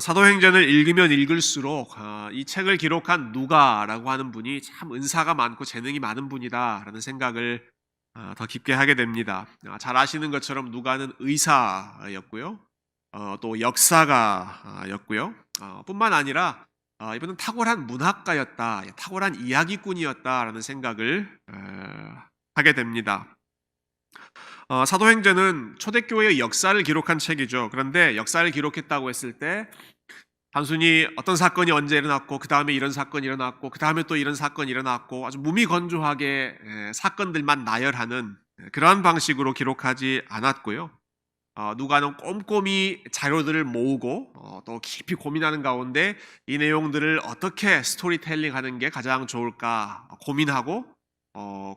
사도행전을 읽으면 읽을수록 이 책을 기록한 누가라고 하는 분이 참 은사가 많고 재능이 많은 분이다라는 생각을 더 깊게 하게 됩니다. 잘 아시는 것처럼 누가는 의사였고요. 또 역사가였고요. 뿐만 아니라 이분은 탁월한 문학가였다, 탁월한 이야기꾼이었다라는 생각을 하게 됩니다. 사도행전은 초대교회의 역사를 기록한 책이죠. 그런데 역사를 기록했다고 했을 때 단순히 어떤 사건이 언제 일어났고 그 다음에 이런 사건이 일어났고 그 다음에 또 이런 사건이 일어났고 아주 무미건조하게 사건들만 나열하는 그러한 방식으로 기록하지 않았고요. 누가는 꼼꼼히 자료들을 모으고 또 깊이 고민하는 가운데 이 내용들을 어떻게 스토리텔링하는 게 가장 좋을까 고민하고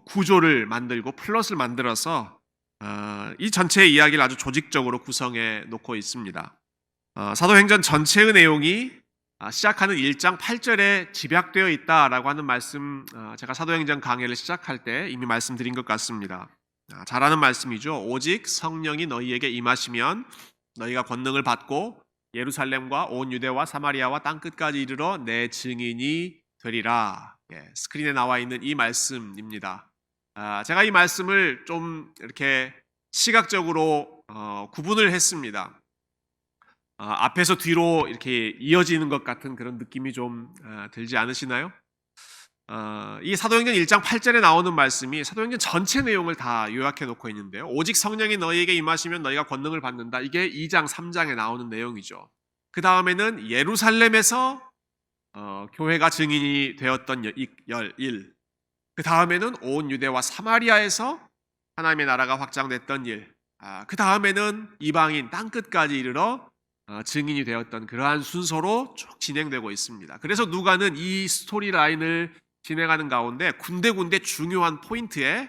구조를 만들고 플롯을 만들어서 이 전체의 이야기를 아주 조직적으로 구성해 놓고 있습니다. 사도행전 전체의 내용이 시작하는 1장 8절에 집약되어 있다라고 하는 말씀, 제가 사도행전 강해를 시작할 때 이미 말씀드린 것 같습니다. 잘 아는 말씀이죠. 오직 성령이 너희에게 임하시면 너희가 권능을 받고 예루살렘과 온 유대와 사마리아와 땅끝까지 이르러 내 증인이 되리라. 스크린에 나와 있는 이 말씀입니다. 제가 이 말씀을 좀 이렇게 시각적으로 구분을 했습니다. 앞에서 뒤로 이렇게 이어지는 것 같은 그런 느낌이 좀 들지 않으시나요? 이 사도행전 1장 8절에 나오는 말씀이 사도행전 전체 내용을 다 요약해 놓고 있는데요. 오직 성령이 너희에게 임하시면 너희가 권능을 받는다. 이게 2장 3장에 나오는 내용이죠. 그 다음에는 예루살렘에서 교회가 증인이 되었던 일, 그 다음에는 온 유대와 사마리아에서 하나님의 나라가 확장됐던 일, 그 다음에는 이방인 땅끝까지 이르러 증인이 되었던 그러한 순서로 쭉 진행되고 있습니다. 그래서 누가는 이 스토리 라인을 진행하는 가운데 군데군데 중요한 포인트에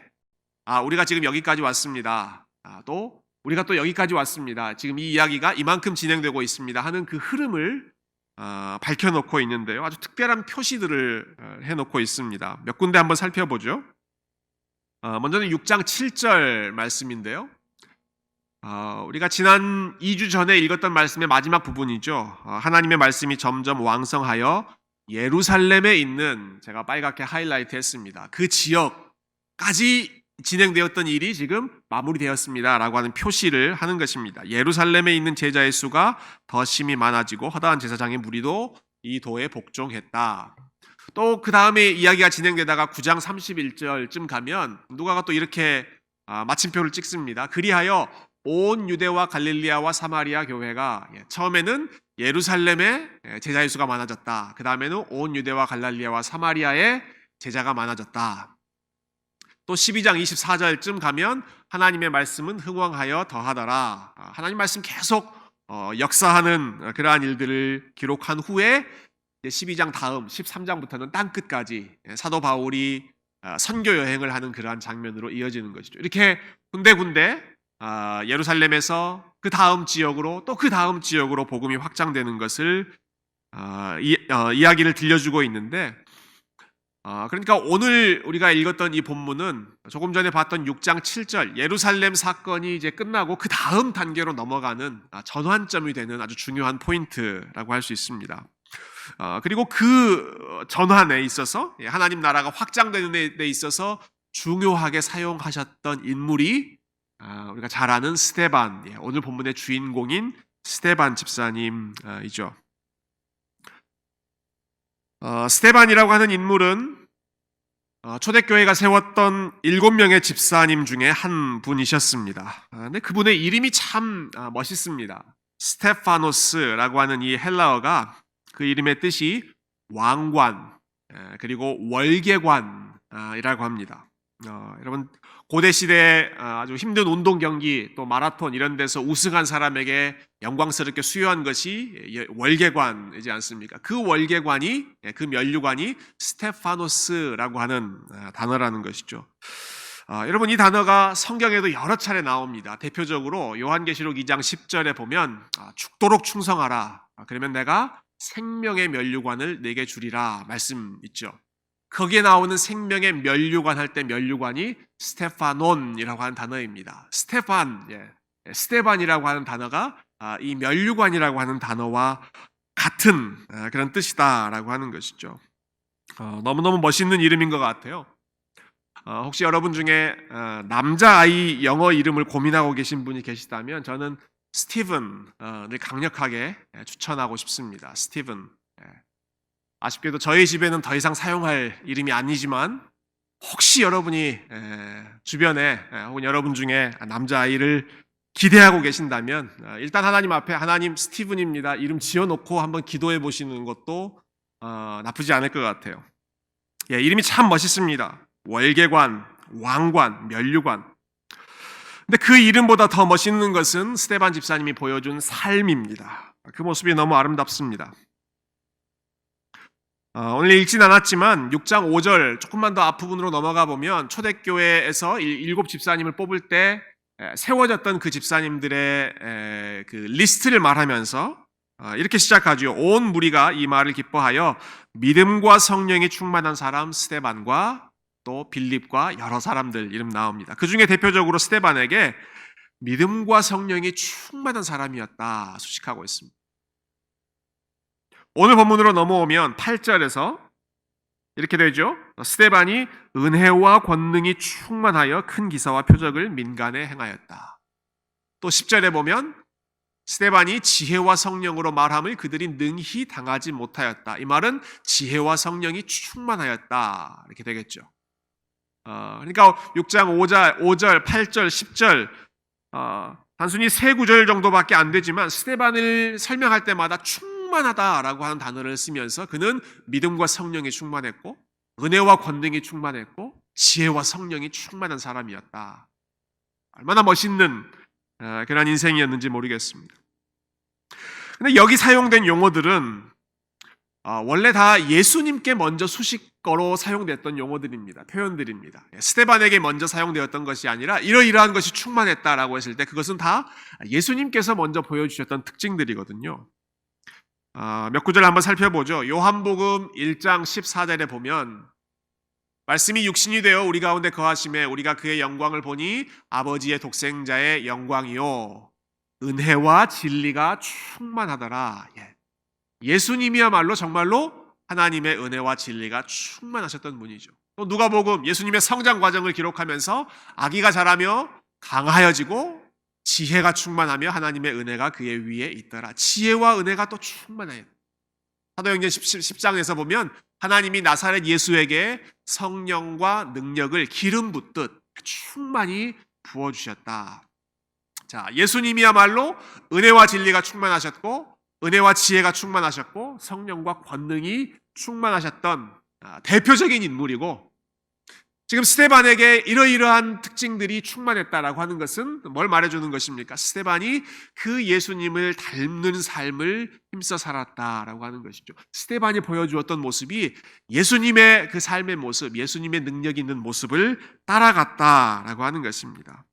우리가 지금 여기까지 왔습니다. 또 우리가 또 여기까지 왔습니다. 지금 이 이야기가 이만큼 진행되고 있습니다 하는 그 흐름을 밝혀놓고 있는데요. 아주 특별한 표시들을 해놓고 있습니다. 몇 군데 한번 살펴보죠. 먼저는 6장 7절 말씀인데요. 우리가 지난 2주 전에 읽었던 말씀의 마지막 부분이죠. 하나님의 말씀이 점점 왕성하여 예루살렘에 있는, 제가 빨갛게 하이라이트 했습니다, 그 지역까지 진행되었던 일이 지금 마무리되었습니다 라고 하는 표시를 하는 것입니다. 예루살렘에 있는 제자의 수가 더 심히 많아지고 허다한 제사장의 무리도 이 도에 복종했다. 또 그 다음에 이야기가 진행되다가 9장 31절쯤 가면 누가가 또 이렇게 마침표를 찍습니다. 그리하여 온 유대와 갈릴리아와 사마리아 교회가 처음에는 예루살렘에 제자의 수가 많아졌다. 그 다음에는 온 유대와 갈릴리아와 사마리아에 제자가 많아졌다. 또 12장 24절쯤 가면 하나님의 말씀은 흥왕하여 더하더라. 하나님 말씀 계속 역사하는 그러한 일들을 기록한 후에 12장 다음 13장부터는 땅끝까지 사도 바울이 선교 여행을 하는 그러한 장면으로 이어지는 것이죠. 이렇게 군데군데 예루살렘에서 그 다음 지역으로 또 그 다음 지역으로 복음이 확장되는 것을 이야기를 들려주고 있는데, 그러니까 오늘 우리가 읽었던 이 본문은 조금 전에 봤던 6장 7절 예루살렘 사건이 이제 끝나고 그 다음 단계로 넘어가는 전환점이 되는 아주 중요한 포인트라고 할 수 있습니다. 그리고 그 전환에 있어서 하나님 나라가 확장되는 데 있어서 중요하게 사용하셨던 인물이 우리가 잘 아는 스데반, 오늘 본문의 주인공인 스데반 집사님이죠. 스데반이라고 하는 인물은 초대교회가 세웠던 7명의 집사님 중에 한 분이셨습니다. 근데 그분의 이름이 참 멋있습니다. 스테파노스라고 하는 이 헬라어가 그 이름의 뜻이 왕관 그리고 월계관이라고 합니다. 여러분 고대 시대에 아주 힘든 운동 경기 또 마라톤 이런 데서 우승한 사람에게 영광스럽게 수여한 것이 월계관이지 않습니까? 그 월계관이, 그 면류관이 스테파노스라고 하는 단어라는 것이죠. 여러분 이 단어가 성경에도 여러 차례 나옵니다. 대표적으로 요한계시록 2장 10절에 보면 죽도록 충성하라, 그러면 내가 생명의 면류관을 내게 주리라 말씀 있죠. 거기에 나오는 생명의 면류관 할 때 면류관이 스테파논이라고 하는 단어입니다. 스테반이라고 하는 단어가 이 면류관이라고 하는 단어와 같은 그런 뜻이다라고 하는 것이죠. 너무너무 멋있는 이름인 것 같아요. 혹시 여러분 중에 남자아이 영어 이름을 고민하고 계신 분이 계시다면 저는 스티븐을 강력하게 추천하고 싶습니다. 스티븐. 아쉽게도 저희 집에는 더 이상 사용할 이름이 아니지만 혹시 여러분이 주변에 혹은 여러분 중에 남자아이를 기대하고 계신다면 일단 하나님 앞에 하나님 스티븐입니다. 이름 지어놓고 한번 기도해 보시는 것도 나쁘지 않을 것 같아요. 이름이 참 멋있습니다. 월계관, 왕관, 면류관. 근데 그 이름보다 더 멋있는 것은 스데반 집사님이 보여준 삶입니다. 그 모습이 너무 아름답습니다. 오늘 읽진 않았지만 6장 5절 조금만 더 앞부분으로 넘어가 보면 초대교회에서 7집사님을 뽑을 때 세워졌던 그 집사님들의 그 리스트를 말하면서 이렇게 시작하죠. 온 무리가 이 말을 기뻐하여 믿음과 성령이 충만한 사람 스데반과 또 빌립과 여러 사람들 이름 나옵니다. 그 중에 대표적으로 스데반에게 믿음과 성령이 충만한 사람이었다 수식하고 있습니다. 오늘 본문으로 넘어오면 8절에서 이렇게 되죠. 스데반이 은혜와 권능이 충만하여 큰 기사와 표적을 민간에 행하였다. 또 10절에 보면 스데반이 지혜와 성령으로 말함을 그들이 능히 당하지 못하였다. 이 말은 지혜와 성령이 충만하였다. 이렇게 되겠죠. 그러니까 6장 5절, 8절, 10절 단순히 세 구절 정도밖에 안 되지만 스데반을 설명할 때마다 충만하다라고 하는 단어를 쓰면서 그는 믿음과 성령이 충만했고 은혜와 권능이 충만했고 지혜와 성령이 충만한 사람이었다. 얼마나 멋있는 그런 인생이었는지 모르겠습니다. 근데 여기 사용된 용어들은 원래 다 예수님께 먼저 수식어로 사용됐던 용어들입니다. 표현들입니다. 스데반에게 먼저 사용되었던 것이 아니라 이러이러한 것이 충만했다라고 했을 때 그것은 다 예수님께서 먼저 보여주셨던 특징들이거든요. 몇 구절 한번 살펴보죠. 요한복음 1장 14절에 보면 말씀이 육신이 되어 우리 가운데 거하심에 우리가 그의 영광을 보니 아버지의 독생자의 영광이요 은혜와 진리가 충만하더라. 예수님이야말로 정말로 하나님의 은혜와 진리가 충만하셨던 분이죠. 또 누가복음 예수님의 성장 과정을 기록하면서 아기가 자라며 강하여지고 지혜가 충만하며 하나님의 은혜가 그의 위에 있더라. 지혜와 은혜가 또 충만해요. 사도행전 10장에서 보면 하나님이 나사렛 예수에게 성령과 능력을 기름 붓듯 충만히 부어주셨다. 자, 예수님이야말로 은혜와 진리가 충만하셨고 은혜와 지혜가 충만하셨고 성령과 권능이 충만하셨던 대표적인 인물이고 지금 스데반에게 이러이러한 특징들이 충만했다라고 하는 것은 뭘 말해주는 것입니까? 스데반이 그 예수님을 닮는 삶을 힘써 살았다라고 하는 것이죠. 스데반이 보여주었던 모습이 예수님의 그 삶의 모습, 예수님의 능력이 있는 모습을 따라갔다라고 하는 것입니다.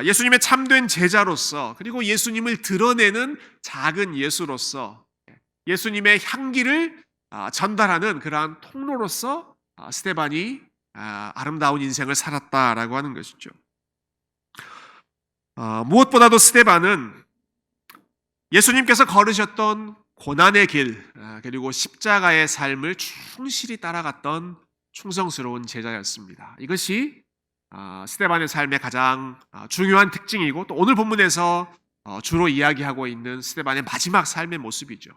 예수님의 참된 제자로서 그리고 예수님을 드러내는 작은 예수로서 예수님의 향기를 전달하는 그러한 통로로서 스데반이 아름다운 인생을 살았다라고 하는 것이죠. 무엇보다도 스데반은 예수님께서 걸으셨던 고난의 길 그리고 십자가의 삶을 충실히 따라갔던 충성스러운 제자였습니다. 이것이 스데반의 삶의 가장 중요한 특징이고 또 오늘 본문에서 주로 이야기하고 있는 스데반의 마지막 삶의 모습이죠.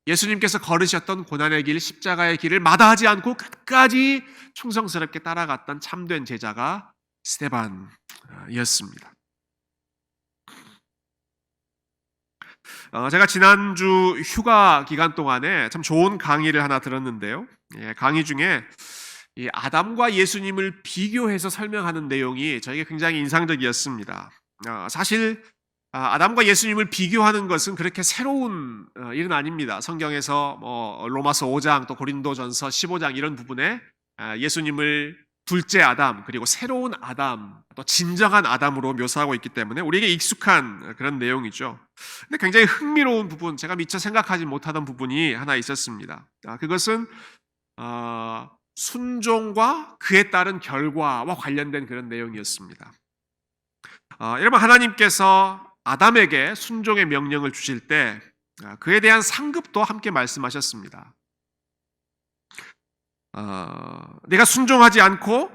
예수님께서 걸으셨던 고난의 길, 십자가의 길을 마다하지 않고 끝까지 충성스럽게 따라갔던 참된 제자가 스데반이었습니다. 제가 지난주 휴가 기간 동안에 참 좋은 강의를 하나 들었는데요. 강의 중에 이 아담과 예수님을 비교해서 설명하는 내용이 저에게 굉장히 인상적이었습니다. 사실 아담과 예수님을 비교하는 것은 그렇게 새로운 일은 아닙니다. 성경에서 로마서 5장 또 고린도전서 15장 이런 부분에 예수님을 둘째 아담 그리고 새로운 아담 또 진정한 아담으로 묘사하고 있기 때문에 우리에게 익숙한 그런 내용이죠. 근데 굉장히 흥미로운 부분, 제가 미처 생각하지 못하던 부분이 하나 있었습니다. 그것은 순종과 그에 따른 결과와 관련된 그런 내용이었습니다. 여러분, 하나님께서 아담에게 순종의 명령을 주실 때 그에 대한 상급도 함께 말씀하셨습니다. 내가 순종하지 않고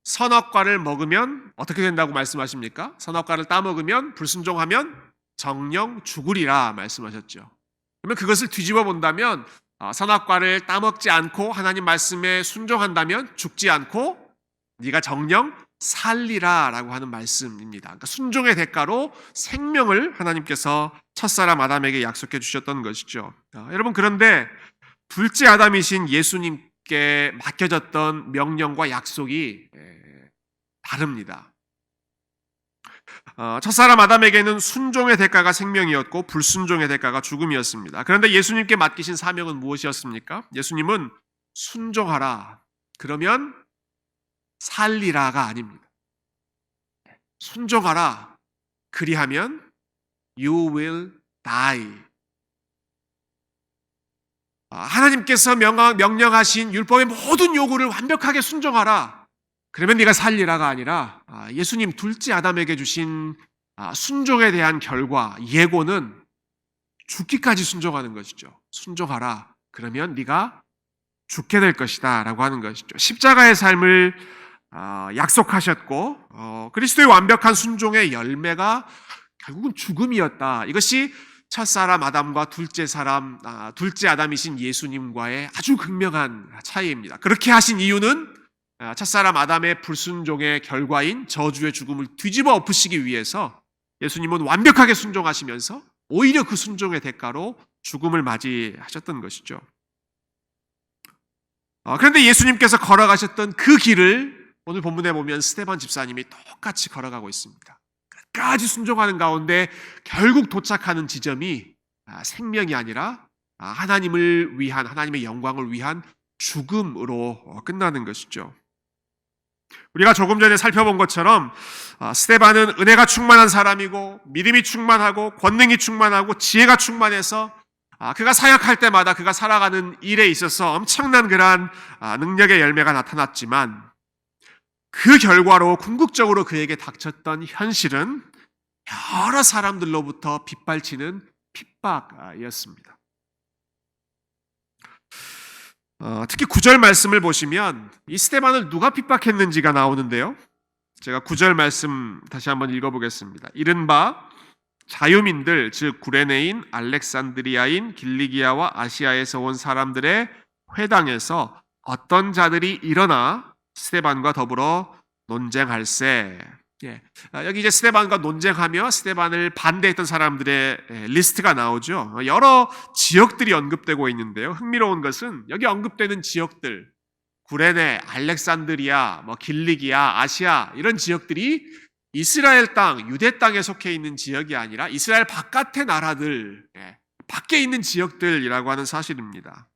선악과를 먹으면 어떻게 된다고 말씀하십니까? 선악과를 따먹으면, 불순종하면 정령 죽으리라 말씀하셨죠. 그러면 그것을 뒤집어 본다면 선악과를 따먹지 않고 하나님 말씀에 순종한다면 죽지 않고 네가 정령 살리라 라고 하는 말씀입니다. 그러니까 순종의 대가로 생명을 하나님께서 첫사람 아담에게 약속해 주셨던 것이죠. 여러분, 그런데 둘째 아담이신 예수님께 맡겨졌던 명령과 약속이 다릅니다. 첫사람 아담에게는 순종의 대가가 생명이었고 불순종의 대가가 죽음이었습니다. 그런데 예수님께 맡기신 사명은 무엇이었습니까? 예수님은 순종하라, 그러면 살리라가 아닙니다. 순종하라, 그리하면 you will die. 하나님께서 명령하신 율법의 모든 요구를 완벽하게 순종하라, 그러면 네가 살리라가 아니라 예수님 둘째 아담에게 주신 순종에 대한 결과, 예고는 죽기까지 순종하는 것이죠. 순종하라, 그러면 네가 죽게 될 것이다 라고 하는 것이죠. 십자가의 삶을 약속하셨고 그리스도의 완벽한 순종의 열매가 결국은 죽음이었다. 이것이 첫사람 아담과 둘째 아담이신 예수님과의 아주 극명한 차이입니다. 그렇게 하신 이유는 첫사람 아담의 불순종의 결과인 저주의 죽음을 뒤집어 엎으시기 위해서 예수님은 완벽하게 순종하시면서 오히려 그 순종의 대가로 죽음을 맞이하셨던 것이죠. 그런데 예수님께서 걸어가셨던 그 길을 오늘 본문에 보면 스데반 집사님이 똑같이 걸어가고 있습니다. 끝까지 순종하는 가운데 결국 도착하는 지점이 생명이 아니라 하나님을 위한, 하나님의 영광을 위한 죽음으로 끝나는 것이죠. 우리가 조금 전에 살펴본 것처럼 스데반은 은혜가 충만한 사람이고 믿음이 충만하고 권능이 충만하고 지혜가 충만해서 그가 사역할 때마다 그가 살아가는 일에 있어서 엄청난 그러한 능력의 열매가 나타났지만 그 결과로 궁극적으로 그에게 닥쳤던 현실은 여러 사람들로부터 빗발치는 핍박이었습니다. 특히 9절 말씀을 보시면 이 스데반을 누가 핍박했는지가 나오는데요. 제가 9절 말씀 다시 한번 읽어보겠습니다. 이른바 자유민들, 즉 구레네인, 알렉산드리아인, 길리기아와 아시아에서 온 사람들의 회당에서 어떤 자들이 일어나 스데반과 더불어 논쟁할세. 여기 이제 스데반과 논쟁하며 스데반을 반대했던 사람들의 리스트가 나오죠. 여러 지역들이 언급되고 있는데요. 흥미로운 것은 여기 언급되는 지역들, 구레네, 알렉산드리아, 길리기아, 아시아, 이런 지역들이 이스라엘 땅, 유대 땅에 속해 있는 지역이 아니라 이스라엘 바깥의 나라들, 밖에 있는 지역들이라고 하는 사실입니다.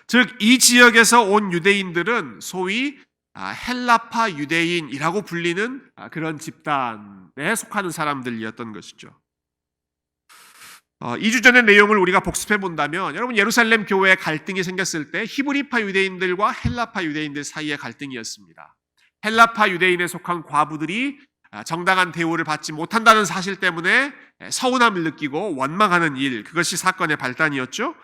즉 이 지역에서 온 유대인들은 소위 헬라파 유대인이라고 불리는 그런 집단에 속하는 사람들이었던 것이죠. 2주 전의 내용을 우리가 복습해 본다면 여러분, 예루살렘 교회에 갈등이 생겼을 때 히브리파 유대인들과 헬라파 유대인들 사이의 갈등이었습니다. 헬라파 유대인에 속한 과부들이 정당한 대우를 받지 못한다는 사실 때문에 서운함을 느끼고 원망하는 일, 그것이 사건의 발단이었죠.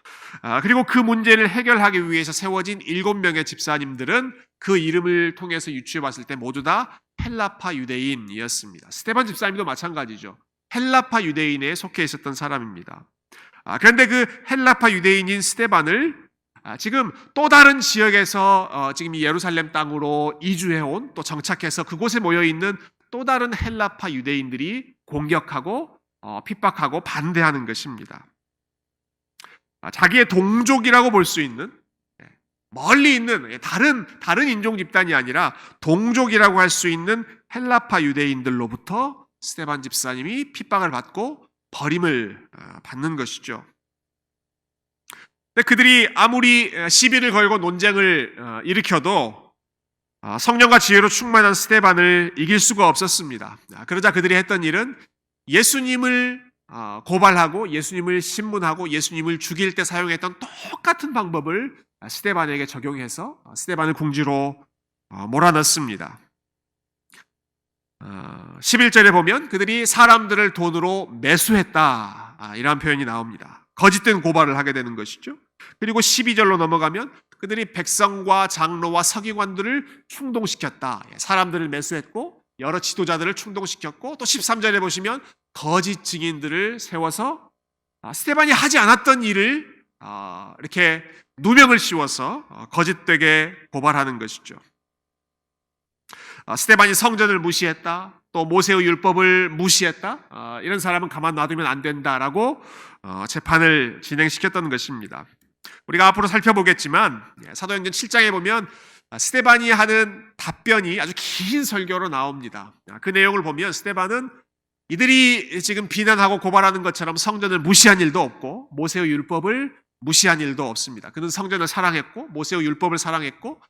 그리고 그 문제를 해결하기 위해서 세워진 7명의 집사님들은 그 이름을 통해서 유추해 봤을 때 모두 다 헬라파 유대인이었습니다. 스데반 집사님도 마찬가지죠. 헬라파 유대인에 속해 있었던 사람입니다. 그런데 그 헬라파 유대인인 스데반을 지금 또 다른 지역에서 지금 이 예루살렘 땅으로 이주해온, 또 정착해서 그곳에 모여있는 또 다른 헬라파 유대인들이 공격하고 핍박하고 반대하는 것입니다. 자기의 동족이라고 볼 수 있는, 멀리 있는 다른 인종 집단이 아니라 동족이라고 할 수 있는 헬라파 유대인들로부터 스데반 집사님이 핍박을 받고 버림을 받는 것이죠. 근데 그들이 아무리 시비를 걸고 논쟁을 일으켜도 성령과 지혜로 충만한 스데반을 이길 수가 없었습니다. 그러자 그들이 했던 일은 예수님을 고발하고 예수님을 신문하고 예수님을 죽일 때 사용했던 똑같은 방법을 스데반에게 적용해서 스데반을 궁지로 몰아넣습니다. 11절에 보면 그들이 사람들을 돈으로 매수했다. 이런 표현이 나옵니다. 거짓된 고발을 하게 되는 것이죠. 그리고 12절로 넘어가면 그들이 백성과 장로와 서기관들을 충동시켰다. 사람들을 매수했고 여러 지도자들을 충동시켰고, 또 13절에 보시면 거짓 증인들을 세워서 스데반이 하지 않았던 일을 이렇게 누명을 씌워서 거짓되게 고발하는 것이죠. 스데반이 성전을 무시했다, 또 모세의 율법을 무시했다, 이런 사람은 가만 놔두면 안 된다라고 재판을 진행시켰던 것입니다. 우리가 앞으로 살펴보겠지만 사도행전 7장에 보면 스데반이 하는 답변이 아주 긴 설교로 나옵니다. 그 내용을 보면 스데반은 이들이 지금 비난하고 고발하는 것처럼 성전을 무시한 일도 없고 모세의 율법을 무시한 일도 없습니다. 그는 성전을 사랑했고 모세의 율법을 사랑했고,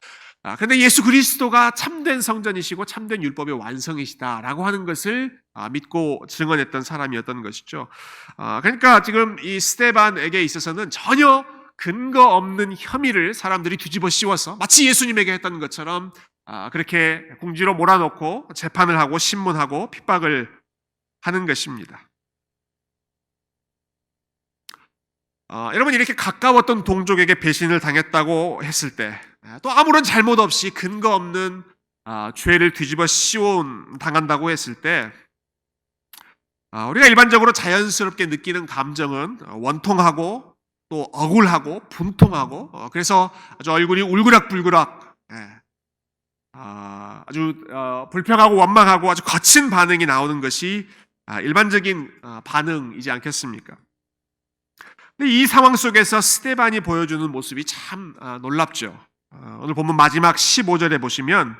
그런데 예수 그리스도가 참된 성전이시고 참된 율법의 완성이시다라고 하는 것을 믿고 증언했던 사람이었던 것이죠. 그러니까 지금 이 스데반에게 있어서는 전혀 근거 없는 혐의를 사람들이 뒤집어 씌워서 마치 예수님에게 했던 것처럼 그렇게 궁지로 몰아넣고 재판을 하고 신문하고 핍박을 하는 것입니다. 여러분, 이렇게 가까웠던 동족에게 배신을 당했다고 했을 때, 또 아무런 잘못 없이 근거 없는 죄를 뒤집어 당한다고 했을 때, 우리가 일반적으로 자연스럽게 느끼는 감정은 원통하고 또 억울하고 분통하고, 그래서 아주 얼굴이 울그락불그락, 아주 불평하고 원망하고 아주 거친 반응이 나오는 것이 일반적인 반응이지 않겠습니까? 근데 이 상황 속에서 스데반이 보여주는 모습이 참 놀랍죠. 오늘 본문 마지막 15절에 보시면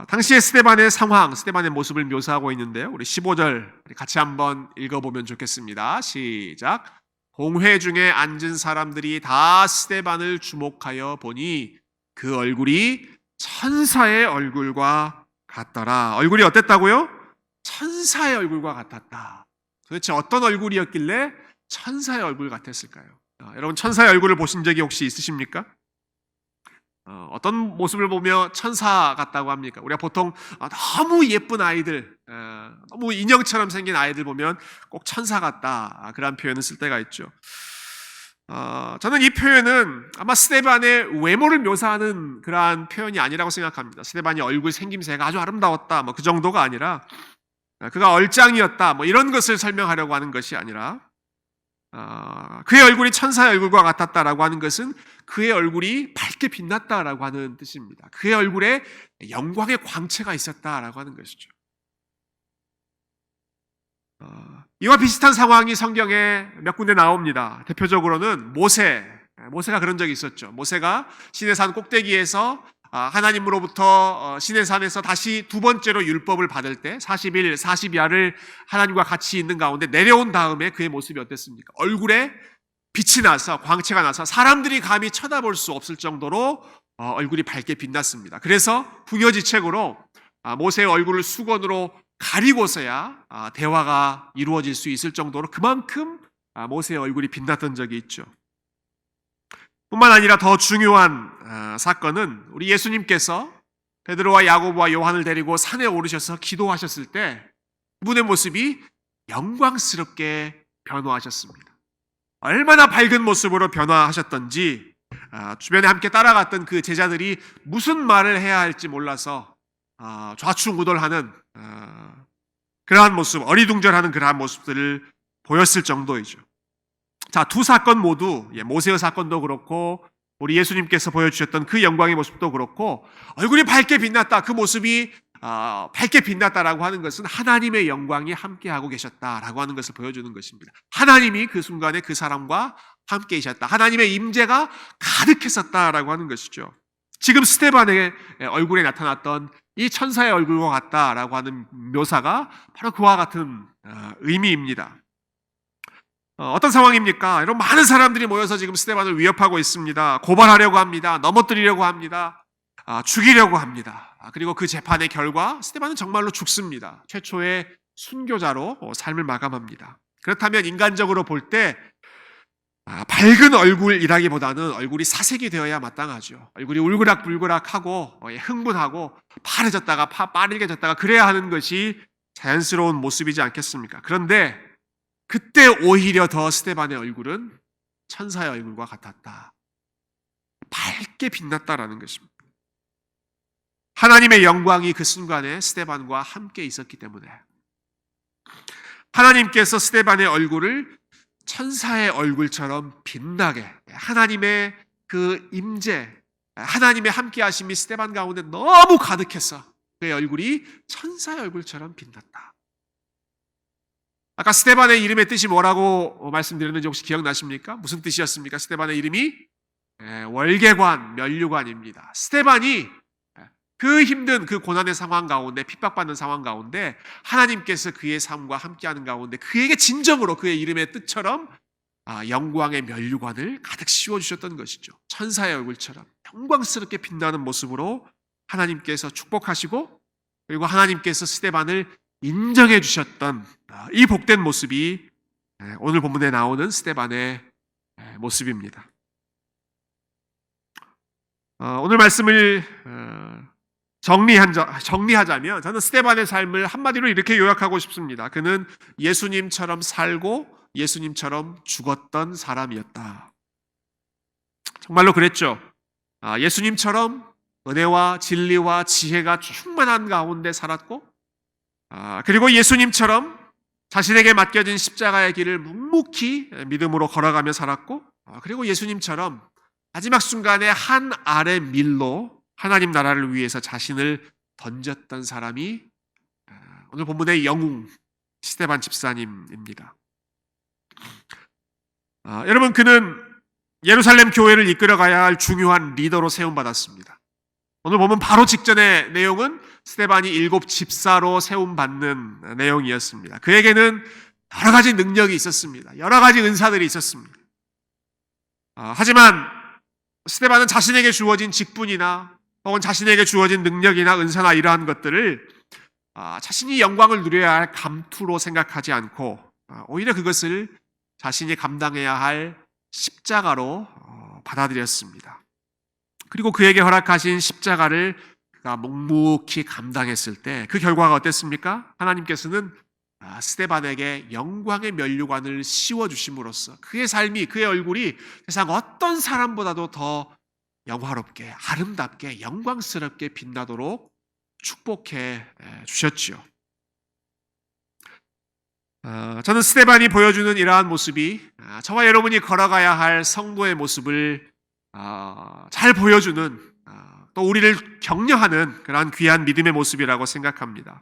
당시의 스데반의 상황, 스데반의 모습을 묘사하고 있는데요. 우리 15절 같이 한번 읽어보면 좋겠습니다. 시작. 공회 중에 앉은 사람들이 다 스데반을 주목하여 보니 그 얼굴이 천사의 얼굴과 같더라. 얼굴이 어땠다고요? 천사의 얼굴과 같았다. 도대체 어떤 얼굴이었길래 천사의 얼굴 같았을까요? 여러분, 천사의 얼굴을 보신 적이 혹시 있으십니까? 어떤 모습을 보며 천사 같다고 합니까? 우리가 보통 너무 예쁜 아이들, 너무 인형처럼 생긴 아이들 보면 꼭 천사 같다, 그런 표현을 쓸 때가 있죠. 저는 이 표현은 아마 스데반의 외모를 묘사하는 그러한 표현이 아니라고 생각합니다. 스데반이 얼굴 생김새가 아주 아름다웠다, 그 정도가 아니라, 그가 얼짱이었다, 이런 것을 설명하려고 하는 것이 아니라, 그의 얼굴이 천사의 얼굴과 같았다라고 하는 것은 그의 얼굴이 밝게 빛났다라고 하는 뜻입니다. 그의 얼굴에 영광의 광채가 있었다라고 하는 것이죠. 이와 비슷한 상황이 성경에 몇 군데 나옵니다. 대표적으로는 모세가 그런 적이 있었죠. 모세가 시내산 꼭대기에서 하나님으로부터 시내산에서 다시 두 번째로 율법을 받을 때 40일 40야를 하나님과 같이 있는 가운데 내려온 다음에 그의 모습이 어땠습니까? 얼굴에 빛이 나서, 광채가 나서 사람들이 감히 쳐다볼 수 없을 정도로 얼굴이 밝게 빛났습니다. 그래서 부녀지책으로 모세의 얼굴을 수건으로 가리고서야 대화가 이루어질 수 있을 정도로 그만큼 모세의 얼굴이 빛났던 적이 있죠. 뿐만 아니라 더 중요한 사건은 우리 예수님께서 베드로와 야고보와 요한을 데리고 산에 오르셔서 기도하셨을 때 그분의 모습이 영광스럽게 변화하셨습니다. 얼마나 밝은 모습으로 변화하셨던지 주변에 함께 따라갔던 그 제자들이 무슨 말을 해야 할지 몰라서 좌충우돌하는 그러한 모습, 어리둥절하는 그러한 모습들을 보였을 정도이죠. 자, 두 사건 모두, 모세의 사건도 그렇고 우리 예수님께서 보여주셨던 그 영광의 모습도 그렇고, 얼굴이 밝게 빛났다, 그 모습이 밝게 빛났다라고 하는 것은 하나님의 영광이 함께하고 계셨다라고 하는 것을 보여주는 것입니다. 하나님이 그 순간에 그 사람과 함께 계셨다, 하나님의 임재가 가득했었다라고 하는 것이죠. 지금 스데반의 얼굴에 나타났던 이 천사의 얼굴과 같다라고 하는 묘사가 바로 그와 같은 의미입니다. 어떤 상황입니까? 이런 많은 사람들이 모여서 지금 스데반을 위협하고 있습니다. 고발하려고 합니다. 넘어뜨리려고 합니다. 죽이려고 합니다. 그리고 그 재판의 결과 스데반은 정말로 죽습니다. 최초의 순교자로 삶을 마감합니다. 그렇다면 인간적으로 볼 때 밝은 얼굴이라기보다는 얼굴이 사색이 되어야 마땅하죠. 얼굴이 울그락불그락하고 흥분하고 파래졌다가 빠르게졌다가 그래야 하는 것이 자연스러운 모습이지 않겠습니까? 그런데 그때 오히려 더 스데반의 얼굴은 천사의 얼굴과 같았다. 밝게 빛났다라는 것입니다. 하나님의 영광이 그 순간에 스데반과 함께 있었기 때문에 하나님께서 스데반의 얼굴을 천사의 얼굴처럼 빛나게, 하나님의 그 임재, 하나님의 함께하심이 스데반 가운데 너무 가득해서 그의 얼굴이 천사의 얼굴처럼 빛났다. 아까 스데반의 이름의 뜻이 뭐라고 말씀드렸는지 혹시 기억나십니까? 무슨 뜻이었습니까? 스데반의 이름이 월계관, 면류관입니다. 스데반이 그 힘든 그 고난의 상황 가운데, 핍박받는 상황 가운데 하나님께서 그의 삶과 함께하는 가운데 그에게 진정으로 그의 이름의 뜻처럼 영광의 면류관을 가득 씌워주셨던 것이죠. 천사의 얼굴처럼 영광스럽게 빛나는 모습으로 하나님께서 축복하시고, 그리고 하나님께서 스데반을 인정해 주셨던 이 복된 모습이 오늘 본문에 나오는 스데반의 모습입니다. 오늘 말씀을 정리하자면 저는 스데반의 삶을 한마디로 이렇게 요약하고 싶습니다. 그는 예수님처럼 살고 예수님처럼 죽었던 사람이었다. 정말로 그랬죠. 예수님처럼 은혜와 진리와 지혜가 충만한 가운데 살았고, 그리고 예수님처럼 자신에게 맡겨진 십자가의 길을 묵묵히 믿음으로 걸어가며 살았고, 그리고 예수님처럼 마지막 순간에 한 알의 밀로 하나님 나라를 위해서 자신을 던졌던 사람이 오늘 본문의 영웅 스데반 집사님입니다. 여러분, 그는 예루살렘 교회를 이끌어가야 할 중요한 리더로 세움받았습니다. 오늘 보면 바로 직전의 내용은 스데반이 7 집사로 세움받는 내용이었습니다. 그에게는 여러 가지 능력이 있었습니다. 여러 가지 은사들이 있었습니다. 하지만 스데반은 자신에게 주어진 직분이나 혹은 자신에게 주어진 능력이나 은사나 이러한 것들을 자신이 영광을 누려야 할 감투로 생각하지 않고 오히려 그것을 자신이 감당해야 할 십자가로 받아들였습니다. 그리고 그에게 허락하신 십자가를 그가 묵묵히 감당했을 때 그 결과가 어땠습니까? 하나님께서는 스데반에게 영광의 면류관을 씌워주심으로써 그의 삶이, 그의 얼굴이 세상 어떤 사람보다도 더 영화롭게, 아름답게, 영광스럽게 빛나도록 축복해 주셨지요. 저는 스데반이 보여주는 이러한 모습이 저와 여러분이 걸어가야 할 성도의 모습을 잘 보여주는, 또 우리를 격려하는 그러한 귀한 믿음의 모습이라고 생각합니다.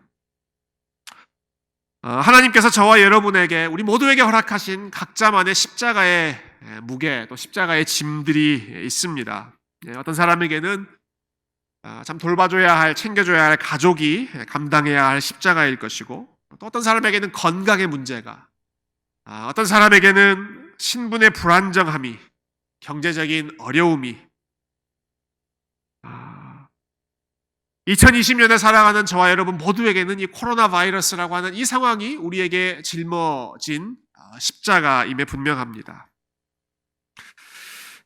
하나님께서 저와 여러분에게, 우리 모두에게 허락하신 각자만의 십자가의 무게, 또 십자가의 짐들이 있습니다. 어떤 사람에게는 참 돌봐줘야 할, 챙겨줘야 할 가족이 감당해야 할 십자가일 것이고, 또 어떤 사람에게는 건강의 문제가, 어떤 사람에게는 신분의 불안정함이, 경제적인 어려움이, 2020년에 살아가는 저와 여러분 모두에게는 이 코로나 바이러스라고 하는 이 상황이 우리에게 짊어진 십자가임에 분명합니다.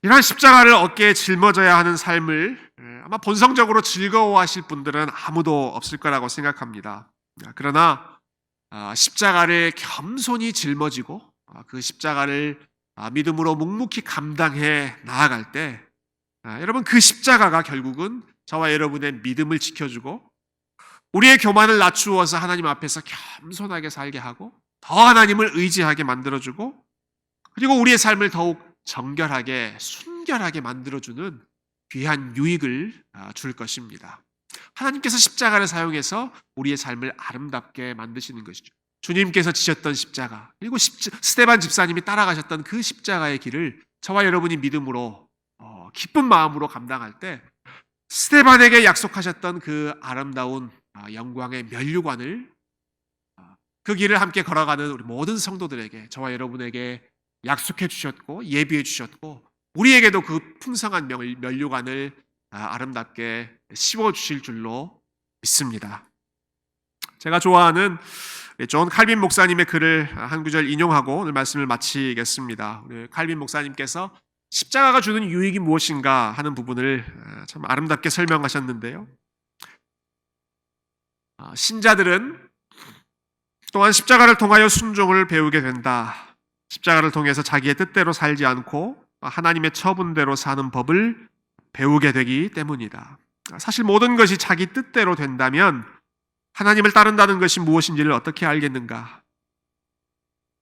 이러한 십자가를 어깨에 짊어져야 하는 삶을 아마 본성적으로 즐거워하실 분들은 아무도 없을 거라고 생각합니다. 그러나 십자가를 겸손히 짊어지고 그 십자가를 믿음으로 묵묵히 감당해 나아갈 때 여러분, 그 십자가가 결국은 저와 여러분의 믿음을 지켜주고 우리의 교만을 낮추어서 하나님 앞에서 겸손하게 살게 하고 더 하나님을 의지하게 만들어주고, 그리고 우리의 삶을 더욱 정결하게, 순결하게 만들어주는 귀한 유익을 줄 것입니다. 하나님께서 십자가를 사용해서 우리의 삶을 아름답게 만드시는 것이죠. 주님께서 지셨던 십자가, 그리고 스데반 집사님이 따라가셨던 그 십자가의 길을 저와 여러분이 믿음으로 기쁜 마음으로 감당할 때 스데반에게 약속하셨던 그 아름다운 영광의 면류관을, 그 길을 함께 걸어가는 우리 모든 성도들에게, 저와 여러분에게 약속해 주셨고 예비해 주셨고, 우리에게도 그 풍성한 면류관을 아름답게 씌워 주실 줄로 믿습니다. 제가 좋아하는 존 칼빈 목사님의 글을 한 구절 인용하고 오늘 말씀을 마치겠습니다. 우리 칼빈 목사님께서 십자가가 주는 유익이 무엇인가 하는 부분을 참 아름답게 설명하셨는데요. 신자들은 또한 십자가를 통하여 순종을 배우게 된다. 십자가를 통해서 자기의 뜻대로 살지 않고 하나님의 처분대로 사는 법을 배우게 되기 때문이다. 사실 모든 것이 자기 뜻대로 된다면 하나님을 따른다는 것이 무엇인지를 어떻게 알겠는가?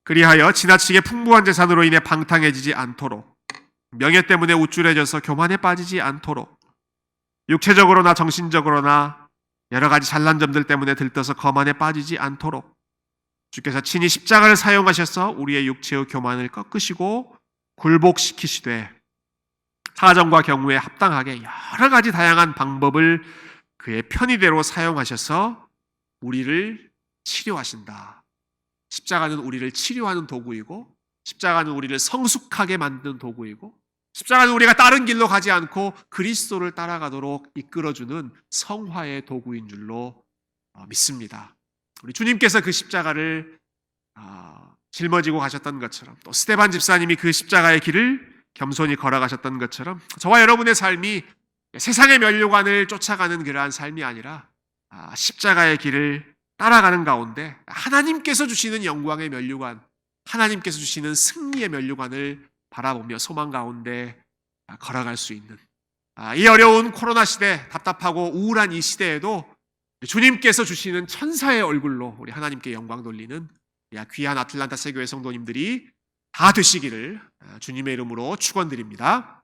그리하여 지나치게 풍부한 재산으로 인해 방탕해지지 않도록, 명예 때문에 우쭐해져서 교만에 빠지지 않도록, 육체적으로나 정신적으로나 여러 가지 잘난 점들 때문에 들떠서 거만에 빠지지 않도록 주께서 친히 십자가를 사용하셔서 우리의 육체의 교만을 꺾으시고 굴복시키시되 사정과 경우에 합당하게 여러 가지 다양한 방법을 그의 편의대로 사용하셔서 우리를 치료하신다. 십자가는 우리를 치료하는 도구이고, 십자가는 우리를 성숙하게 만드는 도구이고, 십자가는 우리가 다른 길로 가지 않고 그리스도를 따라가도록 이끌어주는 성화의 도구인 줄로 믿습니다. 우리 주님께서 그 십자가를 짊어지고 가셨던 것처럼, 또 스데반 집사님이 그 십자가의 길을 겸손히 걸어가셨던 것처럼 저와 여러분의 삶이 세상의 면류관을 쫓아가는 그러한 삶이 아니라 십자가의 길을 따라가는 가운데 하나님께서 주시는 영광의 면류관, 하나님께서 주시는 승리의 면류관을 바라보며 소망 가운데 걸어갈 수 있는, 이 어려운 코로나 시대, 답답하고 우울한 이 시대에도 주님께서 주시는 천사의 얼굴로 우리 하나님께 영광 돌리는 귀한 아틀란타 세교회 성도님들이 다 되시기를 주님의 이름으로 축원드립니다.